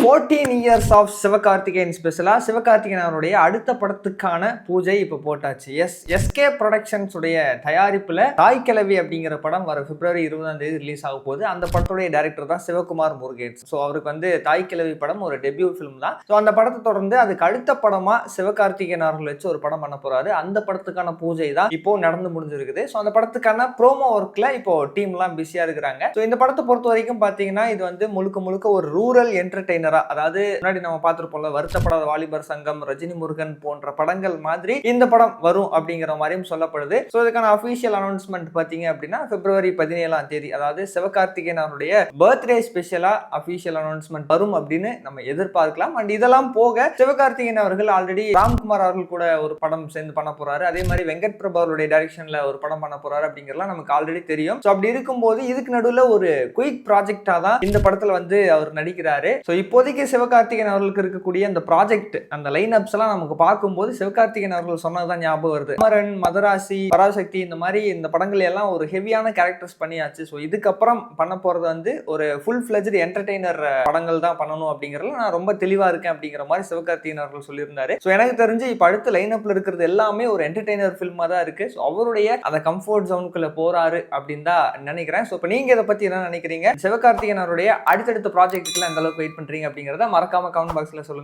14 years of Sivakarthikeyan ஸ்பெஷலா சிவகார்த்திகேயன் அவருடைய அடுத்த படத்துக்கான பூஜை இப்ப போட்டாச்சு. எஸ்கே ப்ரொடக்ஷன்ஸ் உடைய தயாரிப்புல தாய் கிழவி அப்படிங்கிற படம் வர பிப்ரவரி 20ஆம் தேதி ரிலீஸ் ஆக போகுது. அந்த படத்துடைய டைரக்டர் தான் சிவகுமார் முருகேஷ். ஸோ அவருக்கு வந்து தாய் கிழவி படம் ஒரு டெபியூ ஃபிலிம் தான். ஸோ அந்த படத்தை தொடர்ந்து அதுக்கு அடுத்த படமா சிவகார்த்திகேயன் அவர்கள் வச்சு ஒரு படம் பண்ண போறாரு. அந்த படத்துக்கான பூஜை தான் இப்போ நடந்து முடிஞ்சிருக்குது. ஸோ அந்த படத்துக்கான ப்ரோமோ ஒர்க்ல இப்போ டீம்லாம் பிஸியா இருக்கிறாங்க. ஸோ இந்த படத்தை பொறுத்த வரைக்கும் பாத்தீங்கன்னா இது வந்து முழுக்க ஒரு ரூரல் என்டர்டெய்னரா, அதாவது முன்னாடி நம்ம பார்த்திருப்போம்ல வருத்தப்படாத வாலிபர் சங்கம், ரஜினி முருகன் போன்ற படங்கள் மாதிரி இந்த படம் வரும் அப்படிங்கிற மாதிரியும் சொல்லப்படுது. ஸோ இதுக்கான அபிஷியல் அனௌன்ஸ்மெண்ட் பாத்தீங்க அப்படின்னா பிப்ரவரி 17ஆம் தேதி, அதாவது சிவகார்த்திகேயன் அவருடைய பர்த்டே ஸ்பெஷலா அபிஷியல் அனௌன்ஸ்மெண்ட் வரும் அப்படின்னு நம்ம எதிர்பார்க்கலாம். அண்ட் இதெல்லாம் போக சிவகார்த்திகேயன் அவர்கள் ஆல்ரெடி ராம்குமார் அவர்கள் கூட ஒரு படம் சேர்ந்து பண்ண போறாரு. அதே மாதிரி வெங்கட் பிரபு அவருடைய டைரக்ஷன்ல ஒரு படம் பண்ண போறாரு அப்படிங்கறதுலாம் நமக்கு ஆல்ரெடி தெரியும். ஸோ அப்படி இருக்கும்போது இதுக்கு நடுவில் ஒரு குயிக் ப்ராஜெக்டா தான் இந்த படத்துல வந்து அவர் நடிக்கிறாரு. ஸோ இப்போதைக்கு சிவகார்த்திகேயன் அவர்களுக்கு இருக்கக்கூடிய அந்த ப்ராஜெக்ட், அந்த லைன் அப்ஸ் எல்லாம் நமக்கு பார்க்கும்போது சிவகார்த்திகேயன் அவர்கள் சொன்னதுதான் ஞாபகம் வருது. அமரன், மதராசி, பராசக்தி, இந்த மாதிரி இந்த படங்கள் எல்லாம் ஒரு ஹெவியான கேரக்டர்ஸ் பண்ணியாச்சு. ஸோ இதுக்கப்புறம் பண்ண போறது வந்து ஒரு ஃபுல் ஃபிளெஜ்டு என்டர்டெய்னர் படங்கள் தான் பண்ணணும் அப்படிங்கறதுல நான் ரொம்ப தெளிவா இருக்கேன் அப்படிங்கிற மாதிரி சிவகார்த்திகேயன் அவர்கள் சொல்லியிருந்தாரு. ஸோ எனக்கு தெரிஞ்சு இப்ப அடுத்த லைன் அப்ல இருக்கிறது எல்லாமே ஒரு என்டர்டெய்னர் ஃபில்மா தான் இருக்கு. ஸோ அவருடைய அந்த கம்ஃபர்ட் ஜோனுக்குள்ள போறாரு அப்படின்னு தான் நினைக்கிறேன். ஸோ இப்போ நீங்க இதை பத்தி என்ன நினைக்கிறீங்க? சிவகார்த்திகேயன் அவருடைய அடுத்தடுத்த ப்ராஜெக்ட்டுக்குலாம் எந்த அளவுக்கு வெயிட் பண்றீங்க அப்படிங்கறத மறக்காம கமெண்ட் பாக்ஸ்ல சொல்லுங்க.